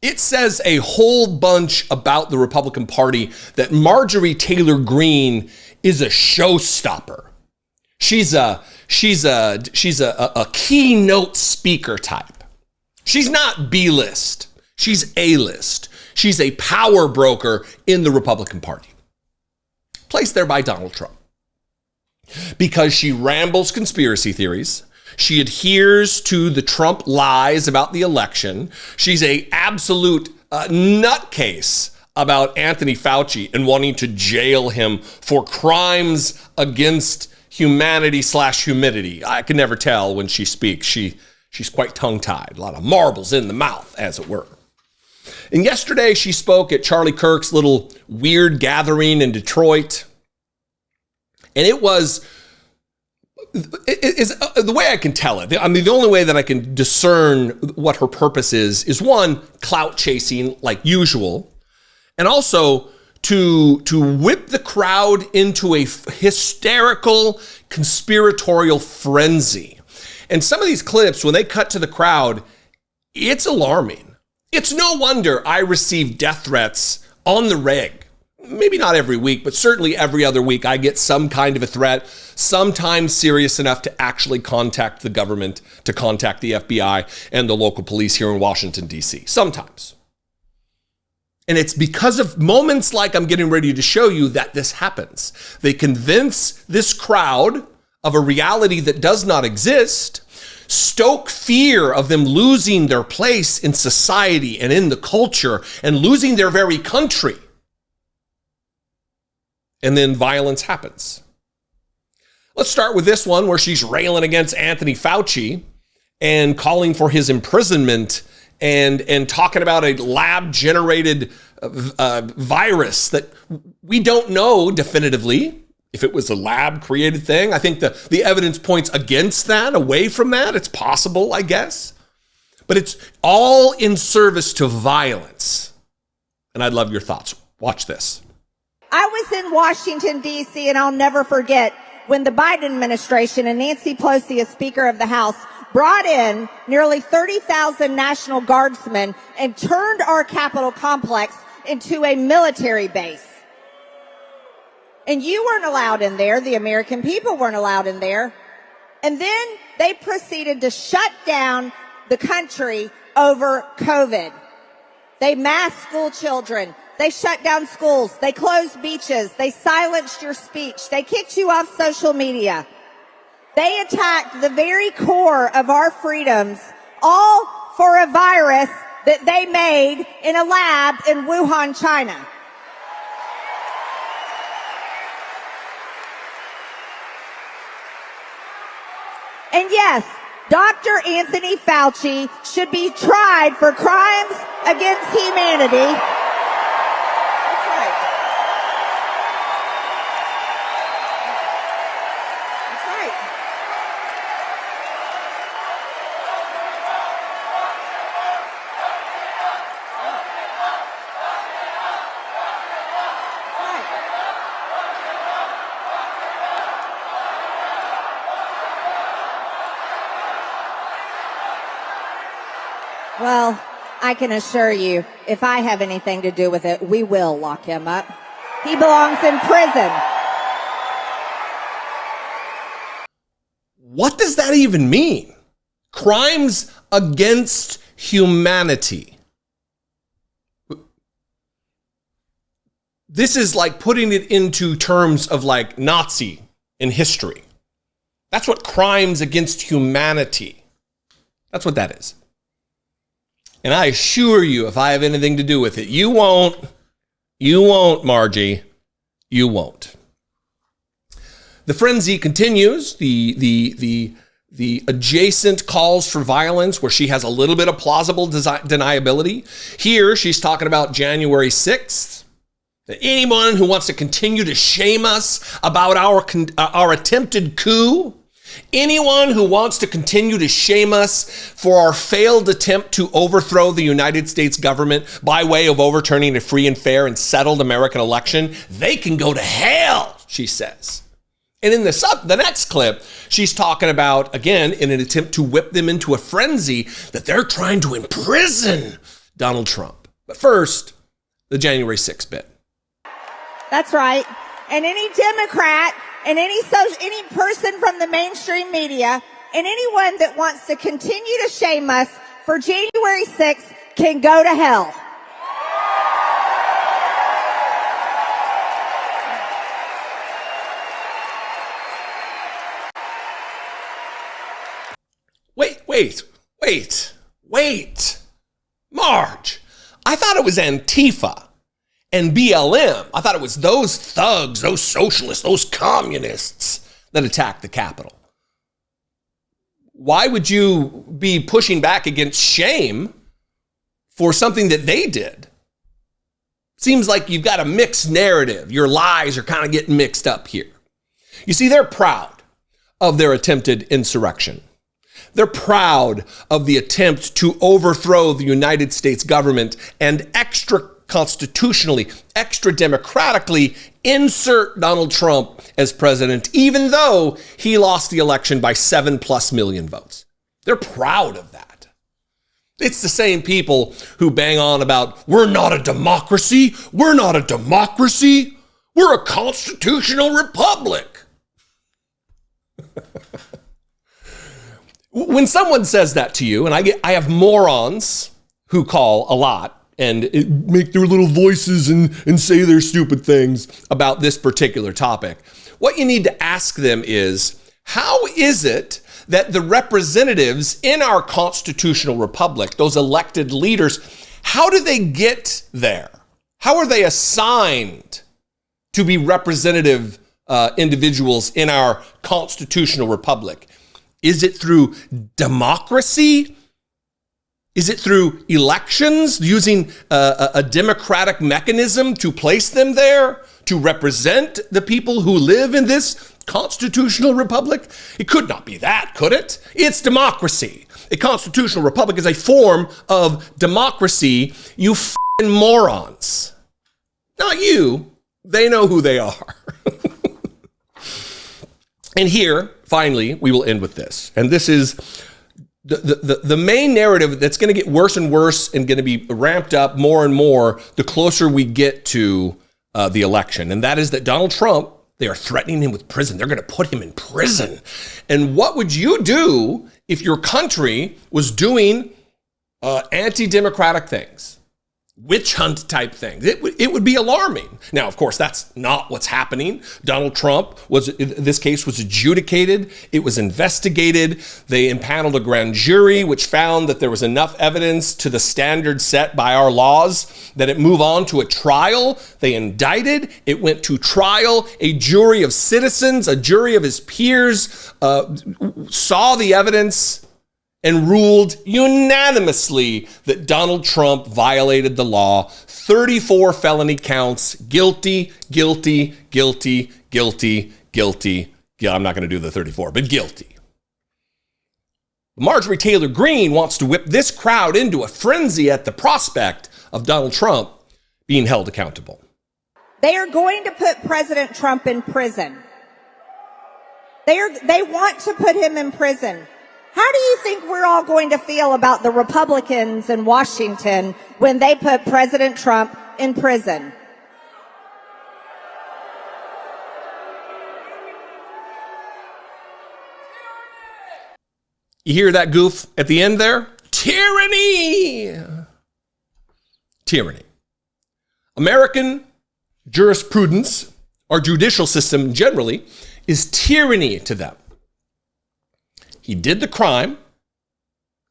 It says a whole bunch about the Republican Party that Marjorie Taylor Greene is a showstopper. She's a keynote speaker type. She's not B-list. She's A-list. She's a power broker in the Republican Party, placed there by Donald Trump, because she rambles conspiracy theories. She adheres to the Trump lies about the election. She's a absolute nutcase about Anthony Fauci and wanting to jail him for crimes against humanity/humidity. I can never tell when she speaks. She's quite tongue-tied, a lot of marbles in the mouth, as it were. And yesterday she spoke at Charlie Kirk's little weird gathering in Detroit. And it was the way I can tell it. I mean, the only way that I can discern what her purpose is one, clout chasing like usual, and also to whip the crowd into a hysterical conspiratorial frenzy. And some of these clips, when they cut to the crowd, it's alarming. It's no wonder I receive death threats on the reg. Maybe not every week, but certainly every other week I get some kind of a threat, sometimes serious enough to actually contact the government, to contact the FBI and the local police here in Washington, D.C. Sometimes. And it's because of moments like I'm getting ready to show you that this happens. They convince this crowd of a reality that does not exist, stoke fear of them losing their place in society and in the culture and losing their very country. And then violence happens. Let's start with this one where she's railing against Anthony Fauci and calling for his imprisonment and talking about a lab-generated virus that we don't know definitively if it was a lab-created thing. I think the evidence points against that, away from that. It's possible, I guess. But it's all in service to violence. And I'd love your thoughts. Watch this. I was in Washington, D.C., and I'll never forget when the Biden administration and Nancy Pelosi, as Speaker of the House, brought in nearly 30,000 National Guardsmen and turned our Capitol complex into a military base. And you weren't allowed in there. The American people weren't allowed in there. And then they proceeded to shut down the country over COVID. They masked school children. They shut down schools. They closed beaches. They silenced your speech. They kicked you off social media. They attacked the very core of our freedoms, all for a virus that they made in a lab in Wuhan, China. And yes, Dr. Anthony Fauci should be tried for crimes against humanity. Well, I can assure you, if I have anything to do with it, we will lock him up. He belongs in prison. What does that even mean? Crimes against humanity. This is like putting it into terms of like Nazi in history. That's what crimes against humanity. That's what that is. And I assure you, if I have anything to do with it, you won't, Margie, you won't. The frenzy continues, the adjacent calls for violence where she has a little bit of plausible deniability. Here, she's talking about January 6th. That anyone who wants to continue to shame us about our attempted coup, anyone who wants to continue to shame us for our failed attempt to overthrow the United States government by way of overturning a free and fair and settled American election, they can go to hell, she says. And in the next clip, she's talking about, again, in an attempt to whip them into a frenzy, that they're trying to imprison Donald Trump. But first, the January 6th bit. That's right. And any Democrat and any person from the mainstream media and anyone that wants to continue to shame us for January 6th can go to hell. Wait. Marge, I thought it was Antifa and BLM. I thought it was those thugs, those socialists, those communists that attacked the Capitol. Why would you be pushing back against shame for something that they did? Seems like you've got a mixed narrative. Your lies are kind of getting mixed up here. You see, they're proud of their attempted insurrection. They're proud of the attempt to overthrow the United States government and extra constitutionally, extra democratically insert Donald Trump as president, even though he lost the election by 7+ million votes. They're proud of that. It's the same people who bang on about, we're not a democracy. We're not a democracy. We're a constitutional republic. When someone says that to you, and I have morons who call a lot and make their little voices and say their stupid things about this particular topic, what you need to ask them is, how is it that the representatives in our constitutional republic, those elected leaders, how do they get there? How are they assigned to be representative individuals in our constitutional republic? Is it through democracy? Is it through elections, using a democratic mechanism to place them there, to represent the people who live in this constitutional republic? It could not be that, could it? It's democracy. A constitutional republic is a form of democracy, you f***ing morons. Not you. They know who they are. And here, finally, we will end with this. And this is the main narrative that's going to get worse and worse and going to be ramped up more and more the closer we get to the election. And that is that Donald Trump, they are threatening him with prison. They're going to put him in prison. And what would you do if your country was doing anti-democratic things? Witch hunt type things. It would be alarming. Now, of course, that's not what's happening. Donald Trump this case was adjudicated. It was investigated. They impaneled a grand jury, which found that there was enough evidence to the standard set by our laws that it move on to a trial. They indicted. It went to trial. A jury of citizens, a jury of his peers, saw the evidence and ruled unanimously that Donald Trump violated the law. 34 felony counts, guilty. Yeah, I'm not going to do the 34, but guilty. Marjorie Taylor Greene wants to whip this crowd into a frenzy at the prospect of Donald Trump being held accountable. They are going to put President Trump in prison. They want to put him in prison. How do you think we're all going to feel about the Republicans in Washington when they put President Trump in prison? You hear that goof at the end there? Tyranny! Tyranny. American jurisprudence, our judicial system generally, is tyranny to them. He did the crime.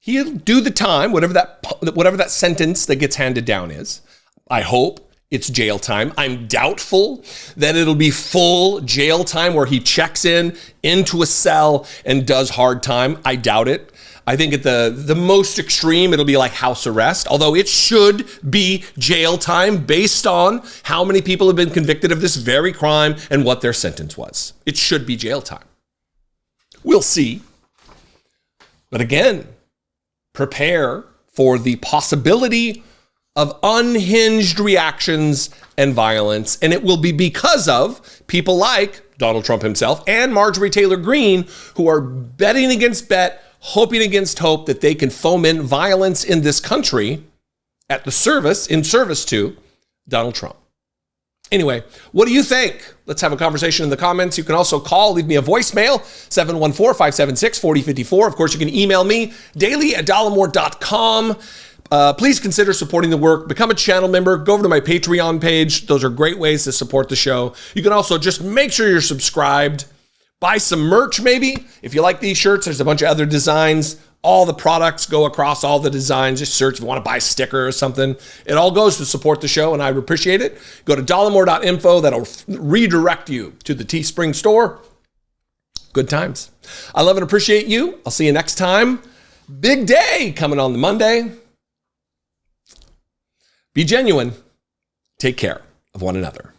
He'll do the time, whatever that sentence that gets handed down is. I hope it's jail time. I'm doubtful that it'll be full jail time where he checks into a cell and does hard time. I doubt it. I think at the most extreme, it'll be like house arrest, although it should be jail time based on how many people have been convicted of this very crime and what their sentence was. It should be jail time. We'll see. But again, prepare for the possibility of unhinged reactions and violence. And it will be because of people like Donald Trump himself and Marjorie Taylor Greene, who are betting against bet, hoping against hope that they can foment violence in this country in service to Donald Trump. Anyway, what do you think? Let's have a conversation in the comments. You can also leave me a voicemail, 714-576-4054. Of course, you can email me, daily@dollemore.com. Please consider supporting the work. Become a channel member. Go over to my Patreon page. Those are great ways to support the show. You can also just make sure you're subscribed. Buy some merch, maybe. If you like these shirts, there's a bunch of other designs. All the products go across all the designs. Just search if you want to buy a sticker or something. It all goes to support the show, and I appreciate it. Go to dollemore.info. That'll redirect you to the Teespring store. Good times. I love and appreciate you. I'll see you next time. Big day coming on the Monday. Be genuine. Take care of one another.